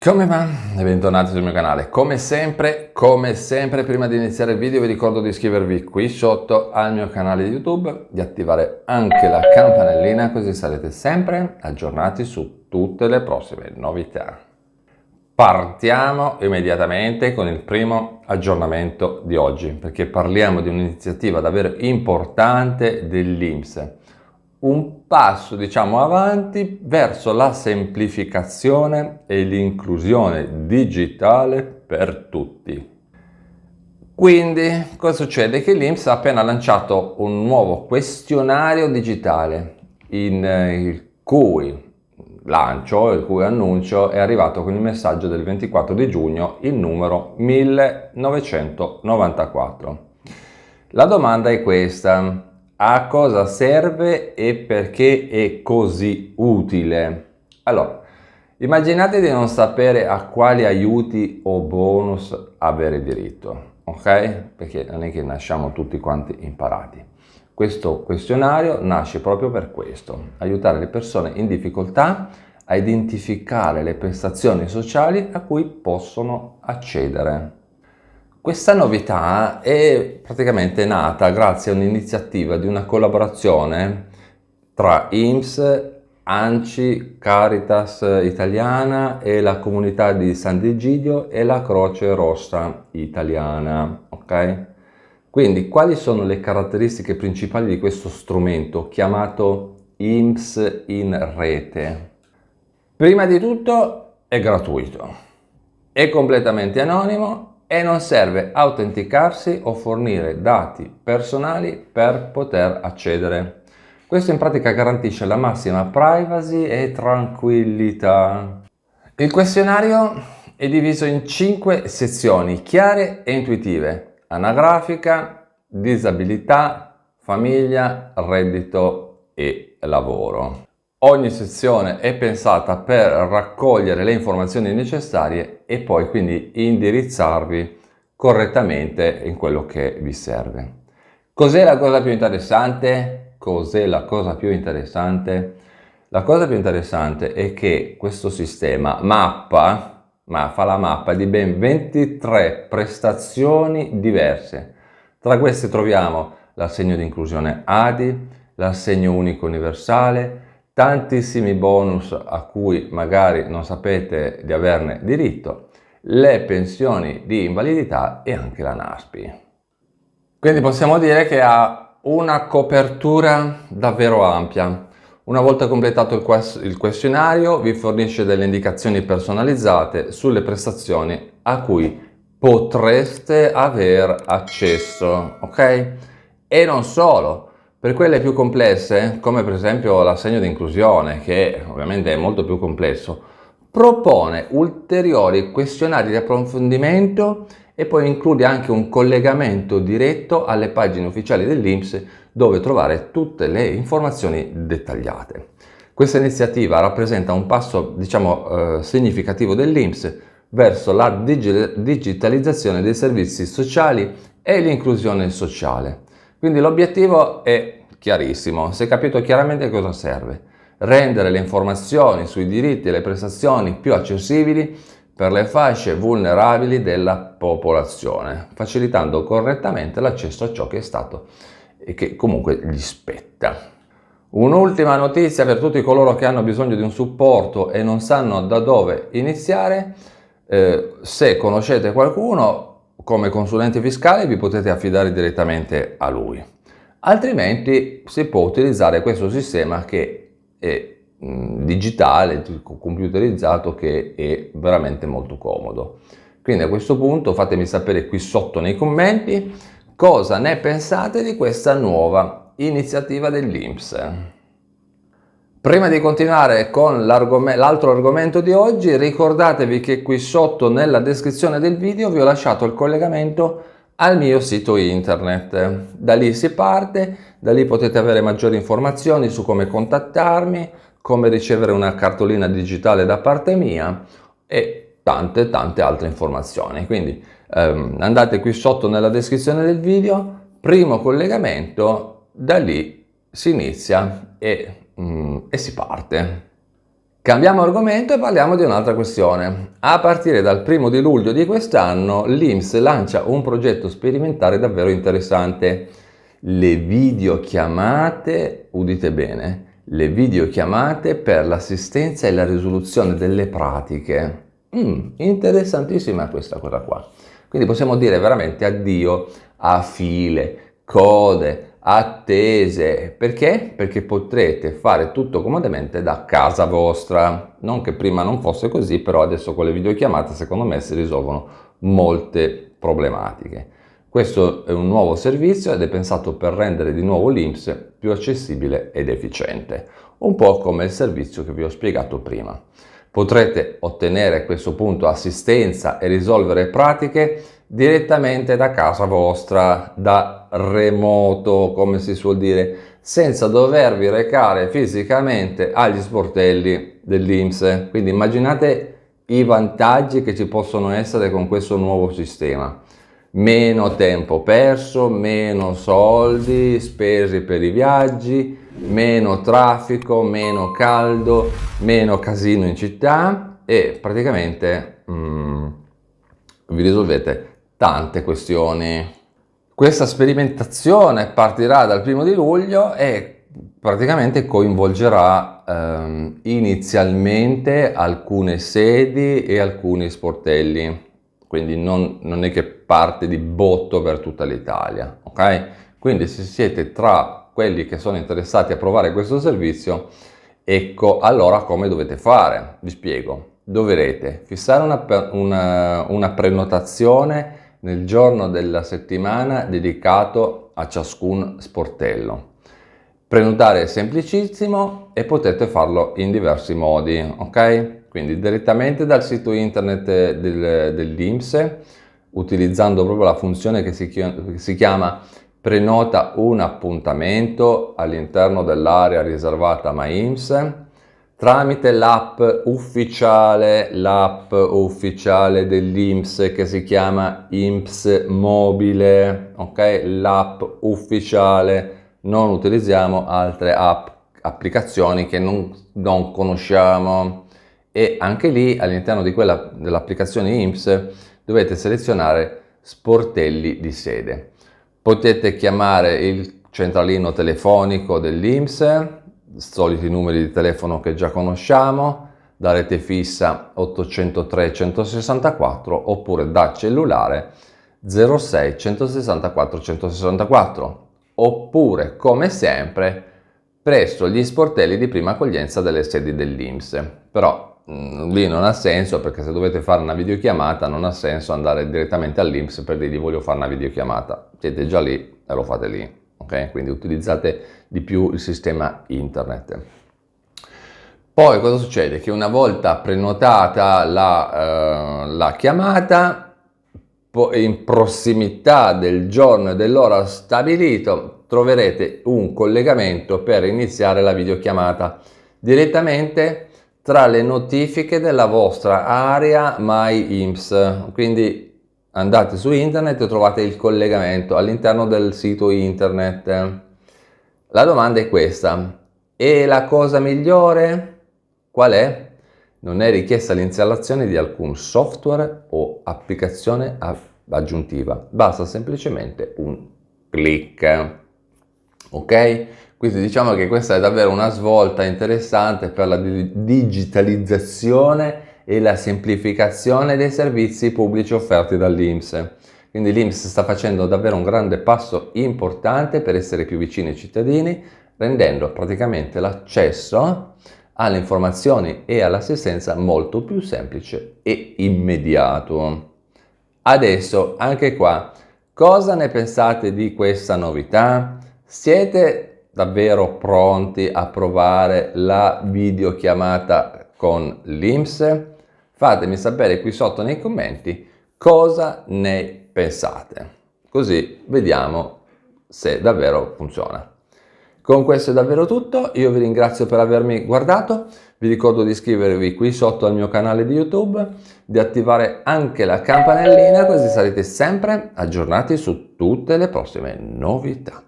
Come va? E bentornati sul mio canale. Come sempre, prima di iniziare il video vi ricordo di iscrivervi qui sotto al mio canale di YouTube, di attivare anche la campanellina così sarete sempre aggiornati su tutte le prossime novità. Partiamo immediatamente con il primo aggiornamento di oggi, perché parliamo di un'iniziativa davvero importante dell'INPS. Un passo, avanti verso la semplificazione e l'inclusione digitale per tutti. Quindi, cosa succede? Che l'INPS ha appena lanciato un nuovo questionario digitale, il cui annuncio è arrivato con il messaggio del 24 di giugno, il numero 1994. La domanda è questa: a cosa serve e perché è così utile? Allora, immaginate di non sapere a quali aiuti o bonus avere diritto, ok? Perché non è che nasciamo tutti quanti imparati. Questo questionario nasce proprio per questo: aiutare le persone in difficoltà a identificare le prestazioni sociali a cui possono accedere. Questa novità è praticamente nata grazie a un'iniziativa di una collaborazione tra INPS, ANCI, Caritas Italiana e la comunità di Sant'Egidio e la Croce Rossa Italiana, ok? Quindi, quali sono le caratteristiche principali di questo strumento chiamato INPS in rete? Prima di tutto è gratuito, è completamente anonimo e non serve autenticarsi o fornire dati personali per poter accedere. Questo in pratica garantisce la massima privacy e tranquillità. Il questionario è diviso in 5 sezioni chiare e intuitive: anagrafica, disabilità, famiglia, reddito e lavoro. Ogni sezione è pensata per raccogliere le informazioni necessarie e poi quindi indirizzarvi correttamente in quello che vi serve. Cos'è la cosa più interessante? La cosa più interessante è che questo sistema fa la mappa di ben 23 prestazioni diverse. Tra queste troviamo l'assegno di inclusione ADI, l'assegno unico universale, tantissimi bonus a cui magari non sapete di averne diritto, le pensioni di invalidità e anche la NASPI. Quindi possiamo dire che ha una copertura davvero ampia. Una volta completato il questionario vi fornisce delle indicazioni personalizzate sulle prestazioni a cui potreste aver accesso, ok? E non solo. Per quelle più complesse, come per esempio l'assegno di inclusione, che ovviamente è molto più complesso, propone ulteriori questionari di approfondimento e poi include anche un collegamento diretto alle pagine ufficiali dell'INPS dove trovare tutte le informazioni dettagliate. Questa iniziativa rappresenta un passo, significativo dell'INPS verso la digitalizzazione dei servizi sociali e l'inclusione sociale. Quindi l'obiettivo è chiarissimo, si è capito chiaramente cosa serve: rendere le informazioni sui diritti e le prestazioni più accessibili per le fasce vulnerabili della popolazione, facilitando correttamente l'accesso a ciò che è stato e che comunque gli spetta. Un'ultima notizia per tutti coloro che hanno bisogno di un supporto e non sanno da dove iniziare: se conoscete qualcuno come consulente fiscale vi potete affidare direttamente a lui, altrimenti si può utilizzare questo sistema che è digitale, computerizzato, che è veramente molto comodo. Quindi a questo punto fatemi sapere qui sotto nei commenti cosa ne pensate di questa nuova iniziativa dell'INPS. Prima di continuare con l'altro argomento di oggi, ricordatevi che qui sotto nella descrizione del video vi ho lasciato il collegamento al mio sito internet. Da lì si parte, da lì potete avere maggiori informazioni su come contattarmi, come ricevere una cartolina digitale da parte mia e tante altre informazioni. Quindi andate qui sotto nella descrizione del video, primo collegamento, da lì si inizia e si parte. Cambiamo argomento e parliamo di un'altra questione. A partire dal 1° luglio di quest'anno l'INPS lancia un progetto sperimentale davvero interessante. Le videochiamate, udite bene, le videochiamate per l'assistenza e la risoluzione delle pratiche. Interessantissima questa cosa qua. Quindi possiamo dire veramente addio a file, code, attese. Perché? Perché potrete fare tutto comodamente da casa vostra. Non che prima non fosse così, però adesso con le videochiamate secondo me si risolvono molte problematiche. Questo è un nuovo servizio ed è pensato per rendere di nuovo l'INPS più accessibile ed efficiente, un po' come il servizio che vi ho spiegato prima. Potrete ottenere a questo punto assistenza e risolvere pratiche direttamente da casa vostra, da remoto, come si suol dire, senza dovervi recare fisicamente agli sportelli dell'INPS. Quindi immaginate i vantaggi che ci possono essere con questo nuovo sistema. Meno tempo perso, meno soldi spesi per i viaggi, meno traffico, meno caldo, meno casino in città e praticamente vi risolvete tante questioni. Questa sperimentazione partirà dal 1° luglio e praticamente coinvolgerà inizialmente alcune sedi e alcuni sportelli. Quindi non è che parte di botto per tutta l'Italia, ok? Quindi se siete tra quelli che sono interessati a provare questo servizio, ecco allora come dovete fare. Vi spiego. Dovrete fissare una prenotazione nel giorno della settimana dedicato a ciascun sportello. Prenotare è semplicissimo e potete farlo in diversi modi, ok? Quindi direttamente dal sito internet dell'INPS, utilizzando proprio la funzione che si chiama prenota un appuntamento all'interno dell'area riservata My INPS, tramite l'app ufficiale dell'INPS che si chiama INPS Mobile, ok? L'app ufficiale, non utilizziamo altre applicazioni che non conosciamo. E anche lì all'interno di dell'applicazione INPS dovete selezionare sportelli di sede. Potete chiamare il centralino telefonico dell'INPS, soliti numeri di telefono che già conosciamo, da rete fissa 803 164 oppure da cellulare 06 164 164 oppure come sempre presso gli sportelli di prima accoglienza delle sedi dell'INPS. Però lì non ha senso, perché se dovete fare una videochiamata non ha senso andare direttamente all'INPS per dirgli voglio fare una videochiamata. Siete già lì e lo fate lì, ok? Quindi utilizzate di più il sistema internet. Poi cosa succede? Che una volta prenotata la chiamata, in prossimità del giorno e dell'ora stabilito, troverete un collegamento per iniziare la videochiamata direttamente tra le notifiche della vostra area My INPS. Quindi andate su internet e trovate il collegamento all'interno del sito internet. La domanda è questa: e la cosa migliore qual è? Non è richiesta l'installazione di alcun software o applicazione aggiuntiva, basta semplicemente un click. Ok? Quindi diciamo che questa è davvero una svolta interessante per la digitalizzazione e la semplificazione dei servizi pubblici offerti dall'INPS. Quindi l'INPS sta facendo davvero un grande passo importante per essere più vicini ai cittadini, rendendo praticamente l'accesso alle informazioni e all'assistenza molto più semplice e immediato. Adesso, anche qua, cosa ne pensate di questa novità? Siete davvero pronti a provare la videochiamata con l'INPS? Fatemi sapere qui sotto nei commenti cosa ne pensate, così vediamo se davvero funziona. Con questo è davvero tutto, io vi ringrazio per avermi guardato, vi ricordo di iscrivervi qui sotto al mio canale di YouTube, di attivare anche la campanellina così sarete sempre aggiornati su tutte le prossime novità.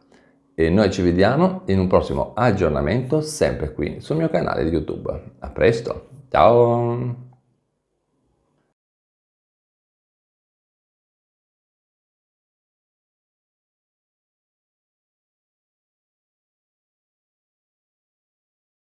e noi ci vediamo in un prossimo aggiornamento sempre qui sul mio canale di YouTube. A presto, ciao!